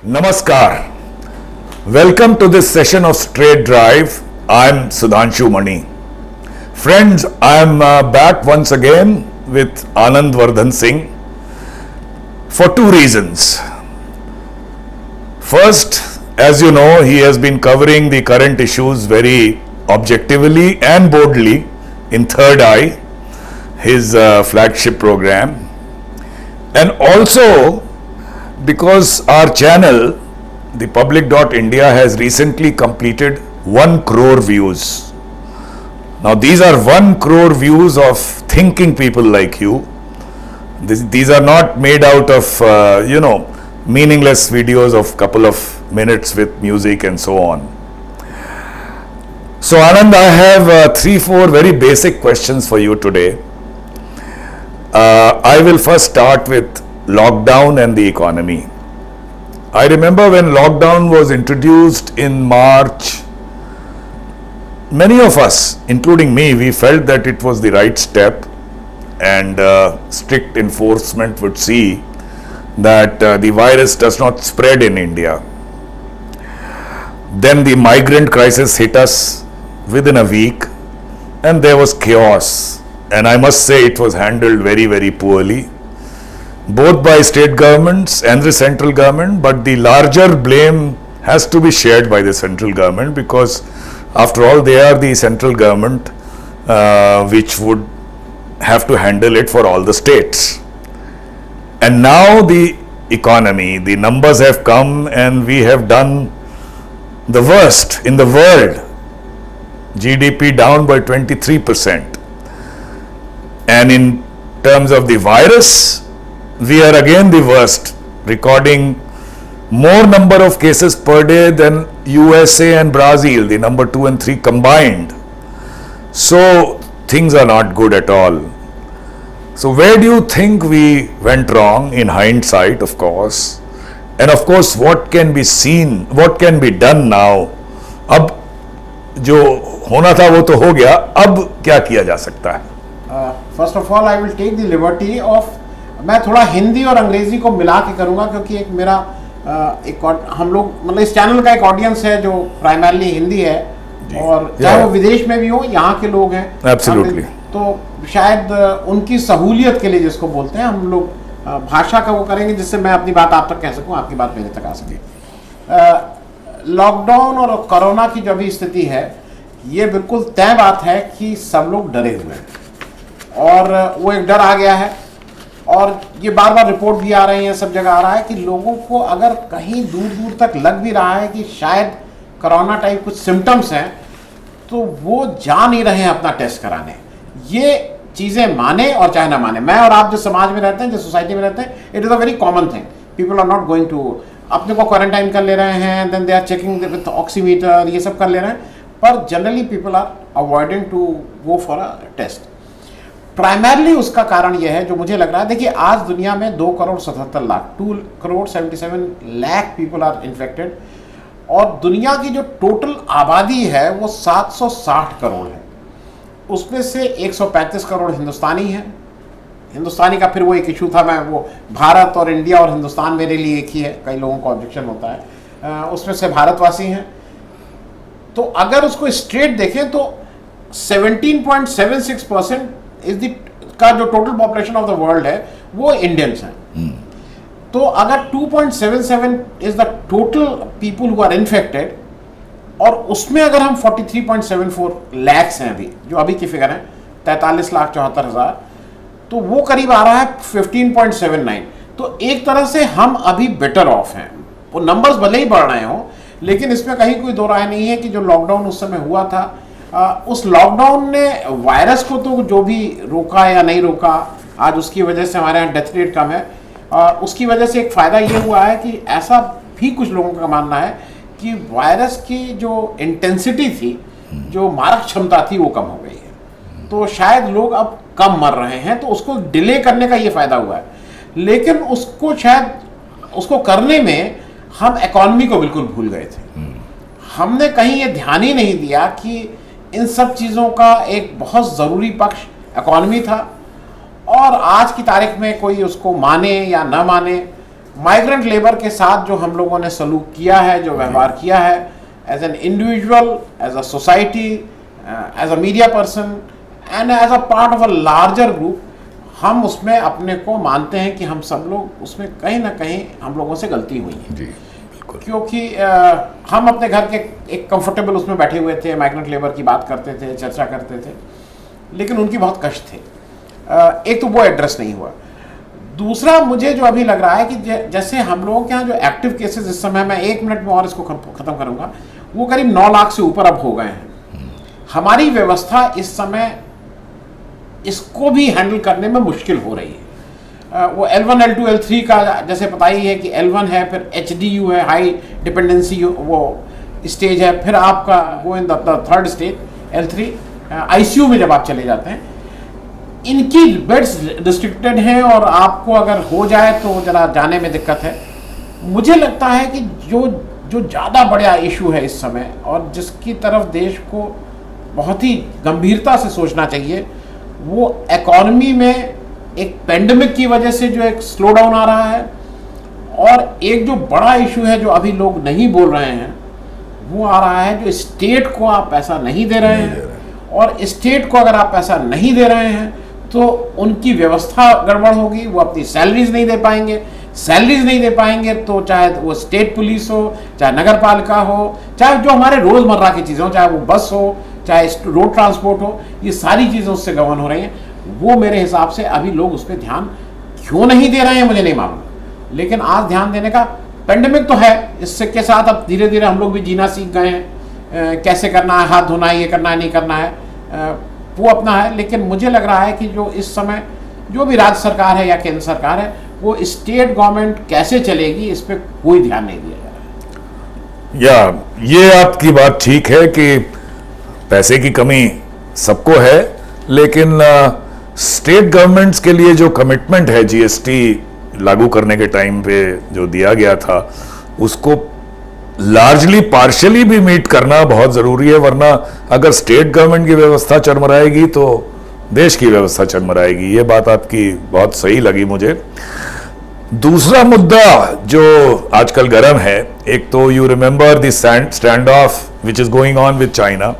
Namaskar. Welcome to this session of Straight Drive. I'm Sudhanshu Mani. Friends, I'm back once again with Anand Vardhan Singh for two reasons. First, as you know, he has been covering the current issues very objectively and boldly in Third Eye, his flagship program. And also because our channel, the Public.India, has recently completed 1 crore views. Now these are 1 crore views of thinking people like you. These are not made out of, meaningless videos of couple of minutes with music and so on. So Anand, I have 3-4 very basic questions for you today. I will first start with lockdown and the economy. I remember when lockdown was introduced in March, many of us, including me, we felt that it was the right step, and strict enforcement would see that the virus does not spread in India. Then the migrant crisis hit us within a week, and there was chaos, and I must say it was handled very, very poorly, both by state governments and the central government, but the larger blame has to be shared by the central government, because after all they are the central government which would have to handle it for all the states. And now the economy, the numbers have come, and we have done the worst in the world. GDP down by 23%. And in terms of the virus, we are again the worst, recording more number of cases per day than USA and Brazil, the number 2 and 3 combined. So things are not good at all. So where do you think we went wrong, in hindsight, of course? And of course, what can be seen, what can be done now? अब जो होना था वो तो हो गया, अब क्या किया जा सकता है? First of all, I will take the liberty of, मैं थोड़ा हिंदी और अंग्रेजी को मिला के करूंगा, क्योंकि एक मेरा हम लोग मतलब इस चैनल का एक ऑडियंस है जो प्राइमरली हिंदी है, और चाहे वो विदेश में भी हो, यहाँ के लोग हैं एब्सोल्युटली, तो शायद उनकी सहूलियत के लिए, जिसको बोलते हैं हम लोग, भाषा का वो करेंगे जिससे मैं अपनी बात आप तक कह सकूं, आपकी बात मेरे तक आ सके। लॉकडाउन और कोरोना की जो अभी स्थिति है, ये बिल्कुल तय बात है कि सब लोग डरे हुए हैं, और वो एक डर आ गया है, और ये बार बार रिपोर्ट भी आ रही है, सब जगह आ रहा है कि लोगों को अगर कहीं दूर दूर तक लग भी रहा है कि शायद कोरोना टाइप कुछ सिम्टम्स हैं, तो वो जा नहीं रहे हैं अपना टेस्ट कराने। ये चीज़ें माने और चाहे ना माने, मैं और आप जिस समाज में रहते हैं, जिस सोसाइटी में रहते हैं, it is a very common thing. People are not going to, अपने को क्वारंटाइन कर ले रहे हैं, then they are checking with oximeter, ये सब कर ले रहे हैं, पर generally people are avoiding to go for a test. Primarily उसका कारण यह है, जो मुझे लग रहा है, देखिए आज दुनिया में 2 crore 77 lakh, 2 crore 77 lakh people are infected, और दुनिया की जो टोटल आबादी है वो 760 करोड़ है। उसमें से 135 करोड़ हिंदुस्तानी हैं। हिंदुस्तानी का फिर वो एक इशू था, मैं वो भारत और इंडिया और हिंदुस्तान मेरे लिए एक ही है, कई लोगों को ऑब्जेक्शन होता है, उसमें से भारतवासी हैं। तो अगर उसको स्ट्रेट देखें तो 17.76% का जो total population of the world है वो इंडियंस हैं। तो अगर 2.77 is the total people who are infected, और उसमें अगर हम 43.74 लैक्स हैं अभी, जो अभी की फिगर है 43,74,000, तो वो करीब आ रहा है 15.79। तो एक तरह से हम अभी बेटर ऑफ हैं। वो नंबर्स भले ही बढ़ रहे हों, लेकिन इसमें कहीं कोई दो राय नहीं है कि जो लॉकडाउन उस समय हुआ था, उस लॉकडाउन ने वायरस को तो जो भी रोका या नहीं रोका, आज उसकी वजह से हमारे यहाँ डेथ रेट कम है, उसकी वजह से एक फ़ायदा ये हुआ है कि ऐसा भी कुछ लोगों का मानना है कि वायरस की जो इंटेंसिटी थी, जो मारक क्षमता थी, वो कम हो गई है। तो शायद लोग अब कम मर रहे हैं, तो उसको डिले करने का ये फ़ायदा हुआ है। लेकिन उसको शायद उसको करने में हम इकॉनमी को बिल्कुल भूल गए थे। हमने कहीं ये ध्यान ही नहीं दिया कि इन सब चीज़ों का एक बहुत ज़रूरी पक्ष इकॉनमी था, और आज की तारीख में कोई उसको माने या ना माने, माइग्रेंट लेबर के साथ जो हम लोगों ने सलूक किया है, जो व्यवहार किया है, as an individual, as a society, as a media person and as a part of a larger group, हम उसमें अपने को मानते हैं कि हम सब लोग उसमें कहीं ना कहीं हम लोगों से गलती हुई है। जी बिल्कुल। क्योंकि हम अपने घर के एक कंफर्टेबल उसमें बैठे हुए थे, माइग्रेंट लेबर की बात करते थे, चर्चा करते थे, लेकिन उनकी बहुत कष्ट थे। एक तो वो एड्रेस नहीं हुआ। दूसरा मुझे जो अभी लग रहा है कि जैसे हम लोगों के यहाँ जो एक्टिव केसेस इस समय, मैं 1 मिनट में और इसको खत्म करूंगा, वो करीब 9 लाख से ऊपर अब हो गए हैं। हमारी व्यवस्था इस समय इसको भी हैंडल करने में मुश्किल हो रही है। वो L1, L2, L3 का जैसे पता ही है कि L1 है, फिर HDU है, हाई डिपेंडेंसी वो स्टेज है, फिर आपका वो in the third stage L3 ICU में जब आप चले जाते हैं, इनकी बेड्स रिस्ट्रिक्टेड हैं और आपको अगर हो जाए तो जरा जाने में दिक्कत है। मुझे लगता है कि जो ज़्यादा बड़ा इशू है इस समय और जिसकी तरफ देश को बहुत ही गंभीरता से सोचना चाहिए, वो इकॉनमी में एक पेंडेमिक की वजह से जो एक स्लो डाउन आ रहा है, और एक जो बड़ा इशू है जो अभी लोग नहीं बोल रहे हैं, वो आ रहा है जो स्टेट को आप पैसा नहीं दे रहे हैं, और स्टेट को अगर आप पैसा नहीं दे रहे हैं तो उनकी व्यवस्था गड़बड़ होगी, वो अपनी सैलरीज नहीं दे पाएंगे। सैलरीज नहीं दे पाएंगे तो चाहे वो स्टेट पुलिस हो, चाहे नगर पालिका हो, चाहे जो हमारे रोजमर्रा की चीज़ें हो, चाहे वो बस हो, चाहे रोड ट्रांसपोर्ट हो, ये सारी चीज़ें उससे गवर्न हो रही हैं। वो मेरे हिसाब से अभी लोग उस पर ध्यान क्यों नहीं दे रहे हैं मुझे नहीं मालूम, लेकिन आज ध्यान देने का पेंडेमिक तो है, इससे के साथ अब धीरे धीरे हम लोग भी जीना सीख गए हैं। कैसे करना है, हाथ धोना है, ये करना है, नहीं करना है, वो अपना है। लेकिन मुझे लग रहा है कि जो इस समय जो भी राज्य सरकार है या केंद्र सरकार है, वो स्टेट गवर्नमेंट कैसे चलेगी इस पर कोई ध्यान नहीं दिया जा रहा है। ये आपकी बात ठीक है कि पैसे की कमी सबको है, लेकिन स्टेट गवर्नमेंट्स के लिए जो कमिटमेंट है GST लागू करने के टाइम पे जो दिया गया था, उसको लार्जली पार्शियली भी मीट करना बहुत जरूरी है, वरना अगर स्टेट गवर्नमेंट की व्यवस्था चरमराएगी तो देश की व्यवस्था चरमराएगी। ये बात आपकी बहुत सही लगी मुझे। दूसरा मुद्दा जो आजकल गर्म है, एक तो you remember the stand off which is going on with China,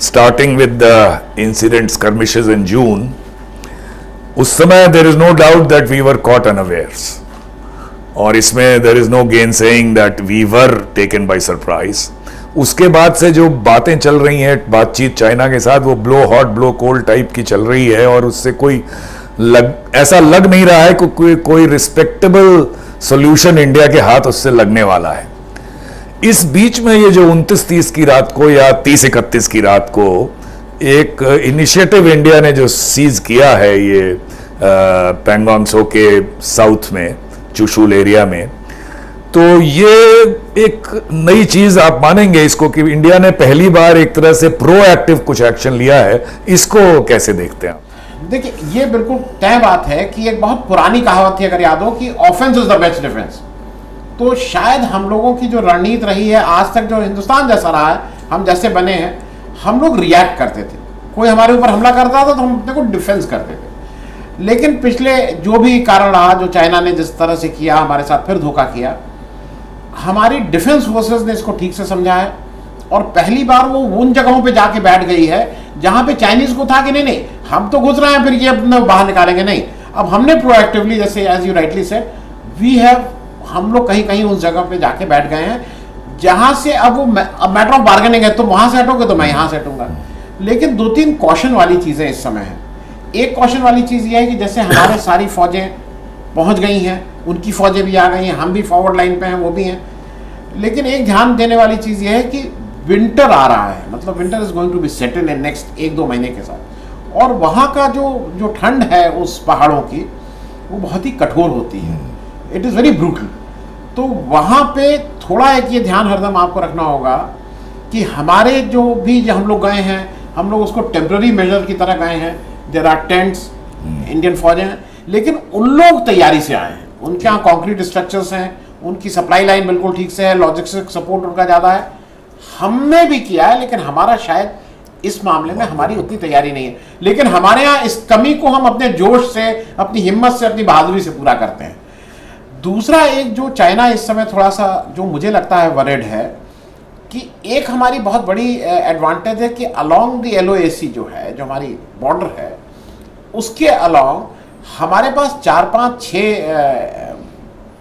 starting with the incident skirmishes in June। उस समय there is no doubt that we were caught unawares, और इसमें there is no gainsaying that we were taken by surprise. उसके बाद से जो बातें चल रही हैं, बातचीत चाइना के साथ, वो blow hot blow cold type की चल रही है, और उससे कोई ऐसा लग नहीं रहा है कि कोई रिस्पेक्टेबल सॉल्यूशन इंडिया के हाथ उससे लगने वाला है। इस बीच में ये जो 29-30 की रात को या 30-31 की रात को एक इनिशिएटिव इंडिया ने जो सीज किया है, ये पैंगोंग त्सो के साउथ में चुशुल एरिया में, तो ये एक नई चीज आप मानेंगे इसको कि इंडिया ने पहली बार एक तरह से प्रोएक्टिव कुछ एक्शन लिया है। इसको कैसे देखते हैं आप? देखिए, ये बिल्कुल तय बात है कि एक बहुत पुरानी कहावत थी, अगर याद हो, कि offence is the best defence. तो शायद हम लोगों की जो रणनीति रही है आज तक, जो हिंदुस्तान जैसा रहा है, हम जैसे बने हैं, हम लोग रिएक्ट करते थे। कोई हमारे ऊपर हमला करता था तो हम अपने को डिफेंस करते थे। लेकिन पिछले जो भी कारण रहा, जो चाइना ने जिस तरह से किया, हमारे साथ फिर धोखा किया, हमारी डिफेंस फोर्सेस ने इसको ठीक से समझा है, और पहली बार वो उन जगहों पे जाके बैठ गई है जहां पे चाइनीज को था कि नहीं नहीं हम तो घुस रहे हैं, फिर ये अपने बाहर निकालेंगे नहीं। अब हमने प्रोएक्टिवली, जैसे as you rightly said, we have, हम लोग कहीं कहीं उस जगह पे जाके बैठ गए हैं जहां से अब वो मैटर ऑफ बार्गेनिंग है, तो वहां से हटोगे तो मैं यहां से हटूंगा। लेकिन 2-3 कॉशन वाली चीजें इस समय है। एक कॉशन वाली चीज ये है कि जैसे हमारे सारी फौजें पहुंच गई हैं, उनकी फौजें भी आ गई हैं, हम भी फॉरवर्ड लाइन पे हैं, वो भी हैं। लेकिन एक ध्यान देने वाली चीज ये है कि विंटर आ रहा है, मतलब winter is going to be settle in next 1-2 महीने के साथ, और वहाँ का जो ठंड है उस पहाड़ों की, वो बहुत ही कठोर होती है। It is very brutal. तो वहाँ पे थोड़ा एक ये ध्यान हरदम आपको रखना होगा कि हमारे जो भी हम लोग गए हैं, हम लोग उसको टेम्पररी मेजर की तरह गए हैं। देयर आर टेंट्स, इंडियन फौजें हैं, लेकिन उन लोग तैयारी से आए हैं, उनके यहाँ कॉन्क्रीट स्ट्रक्चर्स हैं, उनकी सप्लाई लाइन बिल्कुल ठीक से है, लॉजिस्टिक सपोर्ट उनका ज़्यादा है। हमने भी किया है, लेकिन हमारा शायद इस मामले में हमारी उतनी तैयारी नहीं है। लेकिन हमारे यहाँ इस कमी को हम अपने जोश से, अपनी हिम्मत से, अपनी बहादुरी से पूरा करते हैं। दूसरा एक जो चाइना इस समय थोड़ा सा जो मुझे लगता है वरिड है कि एक हमारी बहुत बड़ी एडवांटेज है कि अलोंग द LOAC जो है, जो हमारी बॉर्डर है, उसके अलोंग हमारे पास 4-5-6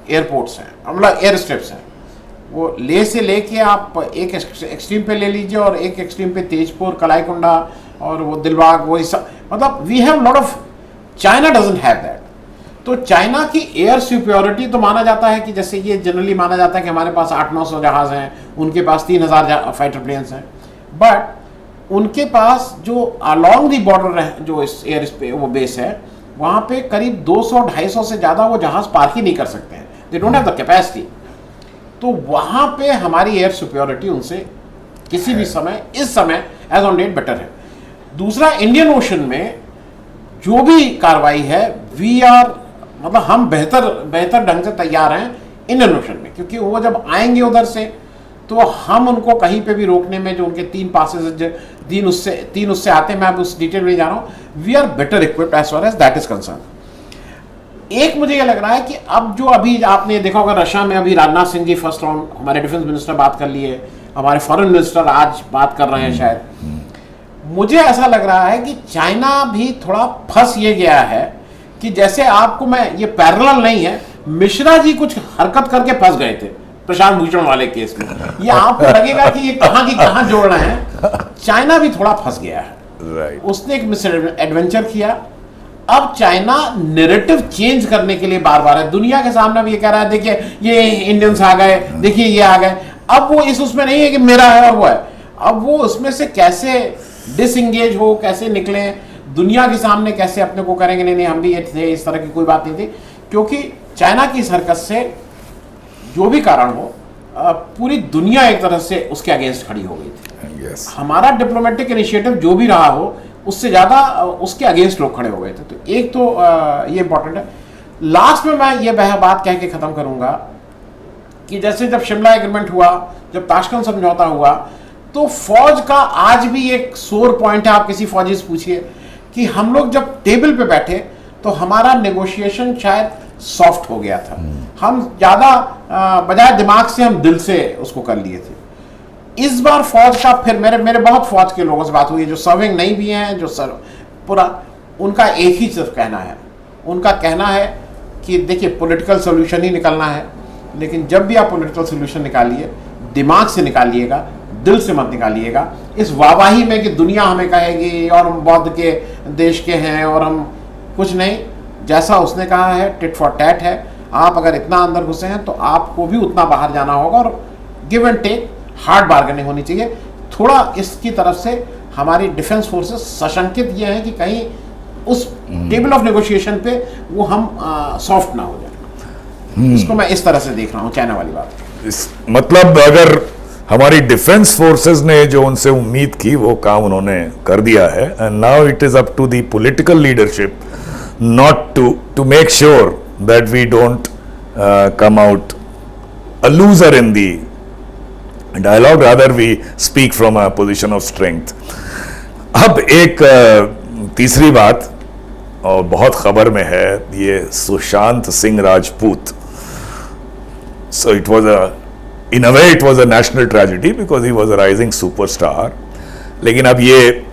एयरपोर्ट्स हैं, मतलब एयर स्ट्रिप्स हैं। वो ले से लेके आप एक एक्सट्रीम पे ले लीजिए और एक एक्सट्रीम पे तेजपुर, कलाईकुंडा और वो दिलबाग, वही सब, मतलब we have lot of, China doesn't have that. तो चाइना की एयर सुपियोरिटी तो माना जाता है कि जैसे ये जनरली माना जाता है कि हमारे पास 800-900 जहाज हैं, उनके पास 3000 फाइटर प्लेन्स हैं, बट उनके पास जो अलोंग दी बॉर्डर है, जो इस एयर पे वो बेस है, वहाँ पे करीब 200-250 से ज़्यादा वो जहाज पार्क ही नहीं कर सकते हैं, they don't have the capacity. तो वहाँ पे हमारी एयर सुपियोरिटी उनसे किसी भी समय, इस समय एज ऑन डेट बेटर है। दूसरा, इंडियन ओशन में जो भी कार्रवाई है, वी आर, मतलब हम बेहतर ढंग से तैयार हैं इंडियन ओशन में, क्योंकि वो जब आएंगे उधर से तो हम उनको कहीं पे भी रोकने में, जो उनके 3 पासेज तीन उससे आते हैं, मैं अब उस डिटेल में जा रहा हूँ, we are better equipped as far as that is concern. एक मुझे ये लग रहा है कि अब जो अभी आपने देखा होगा रशिया में, अभी राजनाथ सिंह जी फर्स्ट राउंड, हमारे डिफेंस मिनिस्टर बात कर लिए, हमारे फॉरेन मिनिस्टर आज बात कर रहे हैं शायद। मुझे ऐसा लग रहा है कि चाइना भी थोड़ा फंस ये गया है कि जैसे आपको, मैं ये पैरेलल नहीं है, मिश्रा जी कुछ हरकत करके फंस गए थे प्रशांत भूषण वाले केस में, ये आपको लगेगा कि ये कहां की कहां जोड़ रहे हैं। चाइना भी थोड़ा फंस गया है, उसने एक मिस एडवेंचर किया। अब चाइना नैरेटिव चेंज करने के लिए बार बार है, दुनिया के सामने भी ये कह रहा है, देखिए ये इंडियंस आ गए, देखिए ये आ गए। अब वो इस उसमें नहीं है कि मेरा है और वो है, अब वो उसमें से कैसे डिसएंगेज हो, कैसे निकले, दुनिया के सामने कैसे अपने को करेंगे, नहीं हम भी ये थे, इस तरह की कोई बात नहीं थी। क्योंकि चाइना की इस हरकत से जो भी कारण हो, पूरी दुनिया एक तरह से उसके अगेंस्ट खड़ी हो गई थी। yes. हमारा डिप्लोमेटिक इनिशिएटिव जो भी रहा हो, उससे ज्यादा उसके अगेंस्ट लोग खड़े हो गए थे। तो एक तो ये इंपॉर्टेंट है। लास्ट में मैं ये बात कह के खत्म करूंगा कि जैसे जब शिमला एग्रीमेंट हुआ, जब ताशकंद समझौता हुआ, तो फौज का आज भी एक सोर पॉइंट है। आप किसी फौजी से पूछिए कि हम लोग जब टेबल पे बैठे तो हमारा नेगोशिएशन शायद सॉफ्ट हो गया था, हम ज्यादा बजाय दिमाग से हम दिल से उसको कर लिए थे। इस बार फौज का, फिर मेरे बहुत फौज के लोगों से बात हुई है जो सर्विंग नहीं भी हैं, जो पूरा, उनका एक ही सिर्फ कहना है, उनका कहना है कि देखिए पॉलिटिकल सोल्यूशन ही निकलना है, लेकिन जब भी आप पॉलिटिकल सोल्यूशन निकालिए, दिमाग से निकालिएगा, दिल से मत निकालिएगा। इस वाहवाही में कि दुनिया हमें कहेगी और हम बौद्ध के देश के हैं और हम कुछ नहीं, जैसा उसने कहा है टिट फॉर टैट है। आप अगर इतना अंदर घुसे हैं तो आपको भी उतना बाहर जाना होगा और give and take, hard bargaining होनी चाहिए। थोड़ा इसकी तरफ से हमारी डिफेंस फोर्सेस सशंकित ये हैं कि कहीं उस टेबल ऑफ नेगोशिएशन पे वो हम सॉफ्ट ना हो जाए। इसको मैं इस तरह से देख रहा हूँ, चाइना वाली बात। मतलब अगर हमारी डिफेंस फोर्सेस ने जो उनसे उम्मीद की वो काम उन्होंने कर दिया है, and now it is up to the political leadership not to make sure that we don't come out a loser in the dialogue, rather we speak from a position of strength. अब एक तीसरी बात और बहुत खबर में है, ये Sushant Singh Rajput. So it was in a way it was a national tragedy because he was a rising superstar, लेकिन अब ये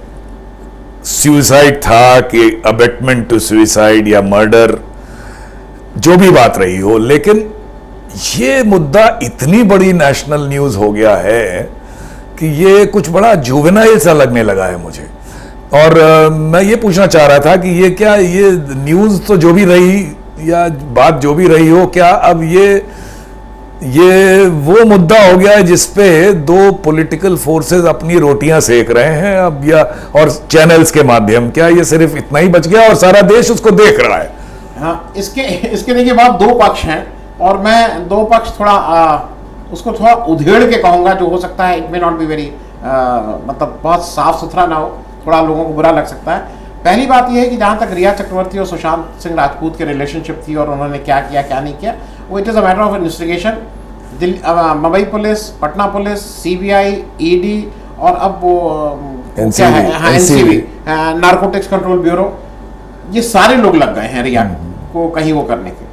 सुसाइड था कि अबेटमेंट टू सुसाइड या मर्डर, जो भी बात रही हो, लेकिन ये मुद्दा इतनी बड़ी नेशनल न्यूज हो गया है कि ये कुछ बड़ा जुवेनाइल सा लगने लगा है मुझे। और मैं ये पूछना चाह रहा था कि ये क्या, ये न्यूज तो जो भी रही या बात जो भी रही हो, क्या अब ये वो मुद्दा हो गया है जिसपे दो पॉलिटिकल फोर्सेस अपनी रोटियां सेक रहे हैं अब, या और चैनल्स के माध्यम, क्या ये सिर्फ इतना ही बच गया और सारा देश उसको देख रहा है? हाँ, इसके देखिए बात, दो पक्ष हैं और मैं दो पक्ष थोड़ा उसको थोड़ा उधेड़ के कहूंगा, जो हो सकता है it may not be very, मतलब बहुत साफ सुथरा ना हो, थोड़ा लोगों को बुरा लग सकता है। पहली बात यह है कि जहां तक रिया चक्रवर्ती और सुशांत सिंह राजपूत के रिलेशनशिप थी और उन्होंने क्या किया क्या नहीं किया, वो it is a matter of investigation. Mumbai police, Patna police, CBI, ED और अब वो क्या है, एनसीबी, नारकोटिक्स कंट्रोल ब्यूरो, ये सारे लोग लग गए हैं रिया को कहीं वो करने के।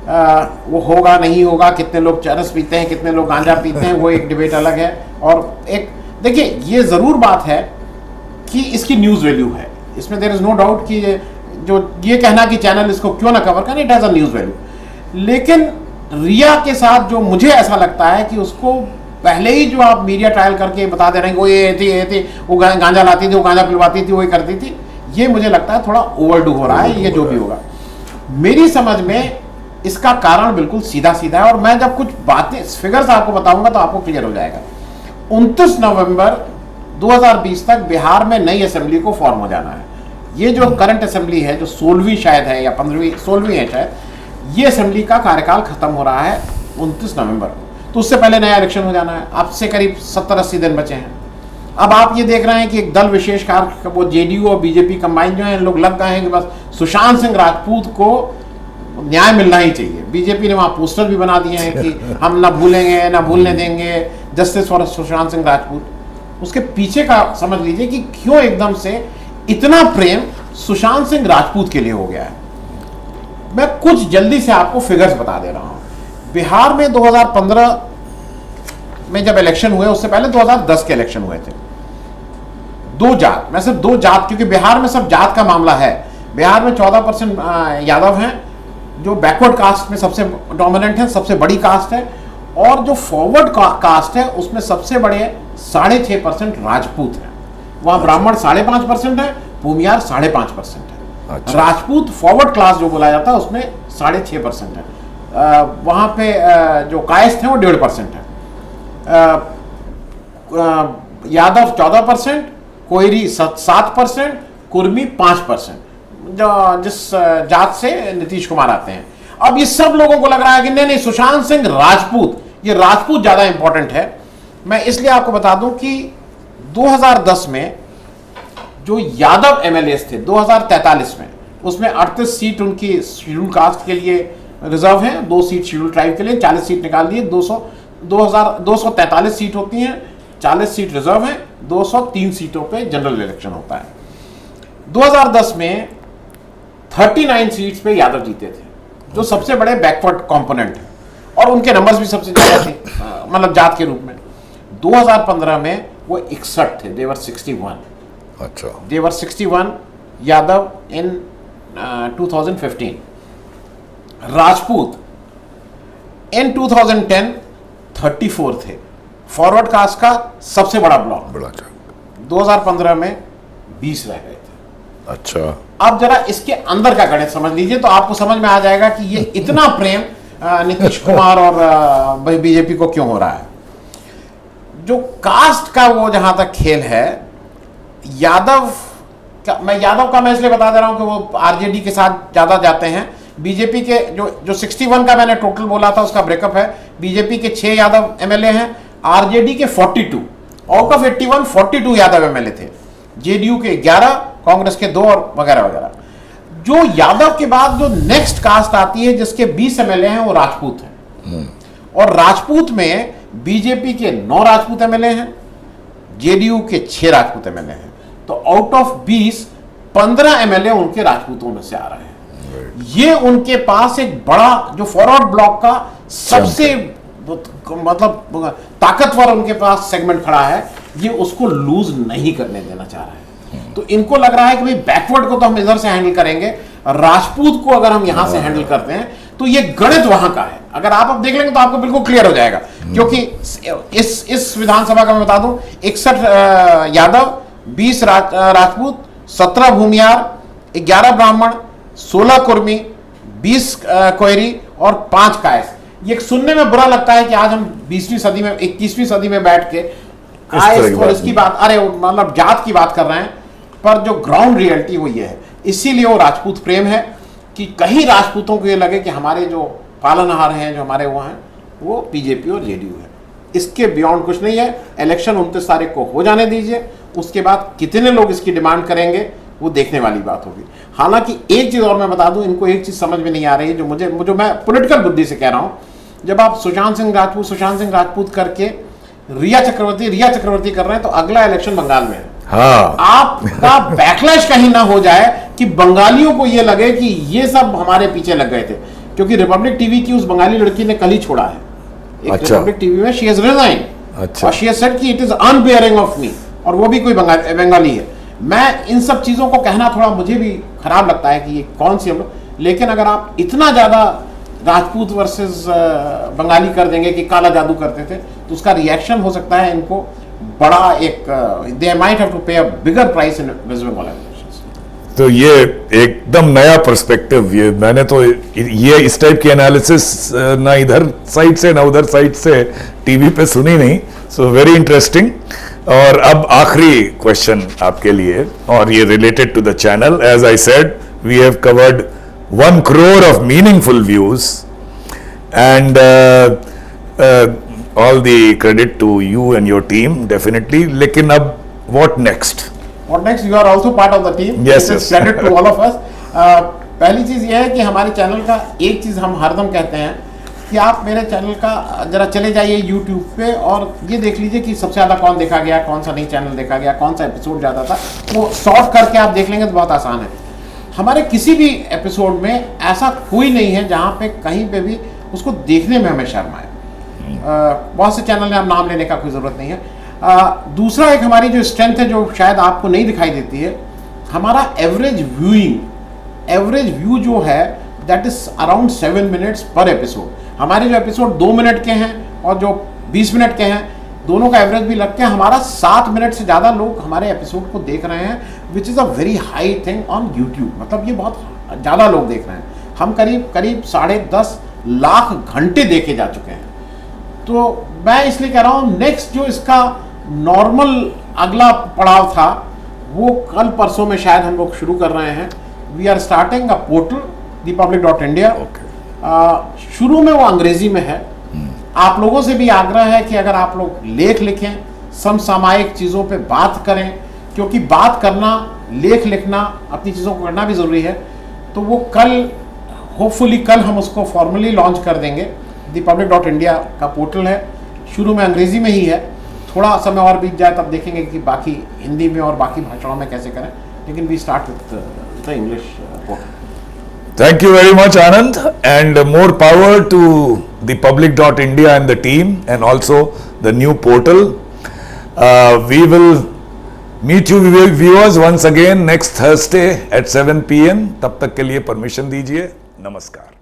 वो होगा नहीं होगा, कितने लोग चरस पीते हैं, कितने लोग गांजा पीते हैं, वो एक डिबेट अलग है। और एक देखिए, ये ज़रूर बात है कि इसकी न्यूज़ वैल्यू है, इसमें देयर इज़ नो डाउट कि जो ये कहना कि चैनल इसको क्यों ना कवर करें, it has a news value. लेकिन रिया के साथ जो मुझे ऐसा लगता है कि उसको पहले ही जो आप मीडिया ट्रायल करके बता दे रहे हैं कि वो ये थी, वो गांजा लाती थी, वो गांजा पिलवाती थी, वो ये करती थी, ये मुझे लगता है थोड़ा ओवरडू हो रहा है। ये जो भी होगा, मेरी समझ में इसका कारण बिल्कुल सीधा सीधा है, और मैं जब कुछ बातें फिगर्स आपको बताऊंगा तो आपको क्लियर हो जाएगा। 29 नवंबर 2020 तक बिहार में नई असेंबली को फॉर्म हो जाना है। ये जो करंट असेंबली है, जो 16वीं शायद है या 15वीं 16वीं है शायद, ये असेंबली का कार्यकाल खत्म हो रहा है 29 नवंबर को, तो उससे पहले नया इलेक्शन हो जाना है। अब से करीब 70-80 दिन बचे हैं। अब आप ये देख रहे हैं कि एक दल विशेष कार्य, वो जेडीयू और बीजेपी कंबाइन जो है, लोग लग गए हैं कि बस सुशांत सिंह राजपूत को न्याय मिलना ही चाहिए। बीजेपी ने वहाँ पोस्टर भी बना दिए हैं कि हम ना भूलेंगे ना भूलने देंगे, जस्टिस फॉर सुशांत सिंह राजपूत। उसके पीछे का समझ लीजिए कि क्यों एकदम से इतना प्रेम सुशांत सिंह राजपूत के लिए हो गया है। मैं कुछ जल्दी से आपको फिगर्स बता दे रहा हूं। बिहार में 2015 में जब इलेक्शन हुए, उससे पहले 2010 के इलेक्शन हुए थे। दो जात, मैं सिर्फ दो जात, क्योंकि बिहार में सब जात का मामला है। बिहार में 14% यादव हैं, जो बैकवर्ड कास्ट में सबसे डोमिनेंट है, सबसे बड़ी कास्ट है, और जो फॉरवर्ड कास्ट है उसमें सबसे बड़े 6.5% राजपूत हैं। वहाँ ब्राह्मण 5.5% है, भूमियार 5.5% है। अच्छा। राजपूत फॉरवर्ड क्लास जो बोला जाता है उसमें 6.5% है। वहाँ पे जो कायस्थ हैं वो 1.5% है। यादव 14%, कोयरी 7%, कुर्मी 5%, जिस जात से नीतीश कुमार आते हैं। अब ये सब लोगों को लग रहा है कि नहीं नहीं, सुशांत सिंह राजपूत, ये राजपूत ज्यादा इंपॉर्टेंट है। मैं इसलिए आपको बता दूं कि 2010 में जो यादव एमएलएस थे 2043 में, उसमें 38 सीट उनकी शेड्यूल कास्ट के लिए रिजर्व हैं, 2 सीट शेड्यूल ट्राइब के लिए, 40 सीट निकाल दिए, 243 सीट होती हैं, 40 सीट रिजर्व हैं, 203 सीटों पे जनरल इलेक्शन होता है। 2010 में 39 सीट्स पे यादव जीते थे, जो सबसे बड़े बैकवर्ड कंपोनेंट है, और उनके नंबर्स भी सबसे ज्यादा थे, मतलब जात के रूप में। 2015 में वो 61 थे, देवर 61। अच्छा, देवर 61 यादव इन 2015। राजपूत इन 2010 34 थे, फॉरवर्ड कास्ट का सबसे बड़ा ब्लॉक। बड़ा 2015 में 20 रह गए थे। अच्छा, अब जरा इसके अंदर का गणित समझ लीजिए तो आपको समझ में आ जाएगा कि ये इतना प्रेम नीतीश कुमार और बीजेपी को क्यों हो रहा है। जो कास्ट का वो जहां तक खेल है, यादव का, मैं यादव का मैं इसलिए बता दे रहा हूं कि वो आरजेडी के साथ ज्यादा जाते हैं। बीजेपी के जो 61 का मैंने टोटल बोला था उसका ब्रेकअप है। बीजेपी के 6 यादव एमएलए हैं, आरजेडी के 42, आउट ऑफ 81 42 यादव एमएलए थे, जेडीयू के 11, कांग्रेस के 2 और वगैरह वगैरह। जो यादव के बाद जो नेक्स्ट कास्ट आती है जिसके 20 एमएलए हैं वो राजपूत हैं, और राजपूत में बीजेपी के 9 राजपूत एमएलए हैं, जेडीयू के 6 राजपूत एमएलए हैं। तो आउट ऑफ 20 15 एमएलए उनके राजपूतों में से आ रहे हैं। ये उनके पास एक बड़ा जो फॉरवर्ड ब्लॉक का सबसे मतलब ताकतवर उनके पास सेगमेंट खड़ा है, ये उसको लूज नहीं करने देना चाह रहा है। तो इनको लग रहा है कि भाई बैकवर्ड को तो हम इधर से हैंडल करेंगे, राजपूत को अगर हम यहां से हैंडल करते हैं तो ये गणित वहां का है। अगर आप अब देख लेंगे तो आपको बिल्कुल क्लियर हो जाएगा, क्योंकि इस विधानसभा का मैं बता दूं 61 यादव, 20 राजपूत, 17 भूमियार, 11 ब्राह्मण, 16 कुर्मी, 20 कोयरी और 5 कायस्थ। ये सुनने में बुरा लगता है कि आज हम 20वीं सदी में 21वीं सदी में बैठ के कायस्थ और इसकी बात, अरे मतलब जात की बात कर रहे हैं, पर जो ग्राउंड रियलिटी वो ये है। इसीलिए वो राजपूत प्रेम है कि कहीं राजपूतों को ये लगे कि हमारे जो पालनहार हैं, जो हमारे वो हैं, वो बीजेपी और जेडीयू है। इसके बियॉन्ड कुछ नहीं है। इलेक्शन 29 तारीख को हो जाने दीजिए, उसके बाद कितने लोग इसकी डिमांड करेंगे वो देखने वाली बात होगी। हालांकि एक चीज और मैं बता दूं, इनको एक चीज समझ में नहीं आ रही है, जो मैं पॉलिटिकल बुद्धि से कह रहा हूं। जब आप सुशांत सिंह राजपूत करके रिया चक्रवर्ती कर रहे हैं, तो अगला इलेक्शन बंगाल में है। हाँ, आपका बैकलैश कहीं ना हो जाए कि बंगालियों को ये लगे कि ये सब हमारे पीछे लग गए थे। क्योंकि रिपब्लिक टीवी की उस बंगाली लड़की ने कल ही छोड़ा है एक अच्छा। रिपब्लिक टीवी में, शी हैज रिजाइन, अच्छा। और शी हैज सेड कि इट इज अनबियरिंग ऑफ मी, और वो भी कोई बंगाली है। मैं इन सब चीजों को कहना थोड़ा मुझे भी खराब लगता है कि ये कौन सी हम लोग, लेकिन अगर आप इतना ज्यादा राजपूत वर्सेस बंगाली कर देंगे कि काला जादू करते थे, तो उसका रिएक्शन हो सकता है इनको बड़ा एक, they might have to pay a bigger price in West Bengal elections. तो ये एकदम नया पर्सपेक्टिव, ये मैंने तो ये इस टाइप की एनालिसिस ना इधर साइड से ना उधर साइड से टीवी पे सुनी नहीं, सो वेरी इंटरेस्टिंग। और अब आखिरी क्वेश्चन आपके लिए, और ये related to the channel. As I said, we have covered 1 crore of meaningful views, and all the credit to you and your team, definitely. लेकिन अब what next? What next? You are also part of the team. Yes, This is yes. credit to all of us. पहली चीज ये है कि हमारे channel का एक चीज हम हरदम कहते हैं कि आप मेरे चैनल का जरा चले जाइए YouTube पे और ये देख लीजिए कि सबसे ज्यादा कौन देखा गया, कौन सा नई चैनल देखा गया, कौन सा एपिसोड ज्यादा था, वो सॉर्ट करके आप देख लेंगे तो बहुत आसान है। हमारे किसी भी एपिसोड में ऐसा कोई नहीं है जहाँ पे कहीं पे भी उसको देखने में हमें शर्म आए। बहुत से चैनल में हम नाम लेने का कोई ज़रूरत नहीं है। दूसरा एक हमारी जो स्ट्रेंथ है जो शायद आपको नहीं दिखाई देती है, हमारा एवरेज व्यू जो है दैट इज अराउंड 7 मिनट्स पर एपिसोड। हमारे जो एपिसोड 2 मिनट के हैं और जो 20 मिनट के हैं, दोनों का एवरेज भी लगते हैं, हमारा 7 मिनट से ज़्यादा लोग हमारे एपिसोड को देख रहे हैं, which is a very high thing on YouTube. मतलब ये बहुत ज़्यादा लोग देख रहे हैं। हम करीब 10.5 लाख घंटे देखे जा चुके हैं। तो मैं इसलिए कह रहा हूँ नेक्स्ट जो इसका नॉर्मल अगला पड़ाव था वो कल परसों में शायद हम लोग शुरू कर रहे हैं। We are starting a portal thepublic.india। शुरू में वो अंग्रेजी में है। आप लोगों से भी आग्रह है कि अगर आप लोग लेख लिखें, समसामयिक चीज़ों पे बात करें, क्योंकि बात करना, लेख लिखना, अपनी चीज़ों को करना भी ज़रूरी है। तो वो कल होपफुली कल हम उसको फॉर्मली लॉन्च कर देंगे। thepublic.india का पोर्टल है, शुरू में अंग्रेजी में ही है, थोड़ा समय और बीत जाए तब देखेंगे कि बाकी हिंदी में और बाकी भाषाओं में कैसे करें, लेकिन we start with the English portal. Thank you very much, Anand, and more power to thepublic.india and the team, and also the new portal. We will meet you viewers once again next Thursday at 7 PM. तब तक के लिए permission दीजिए। नमस्कार।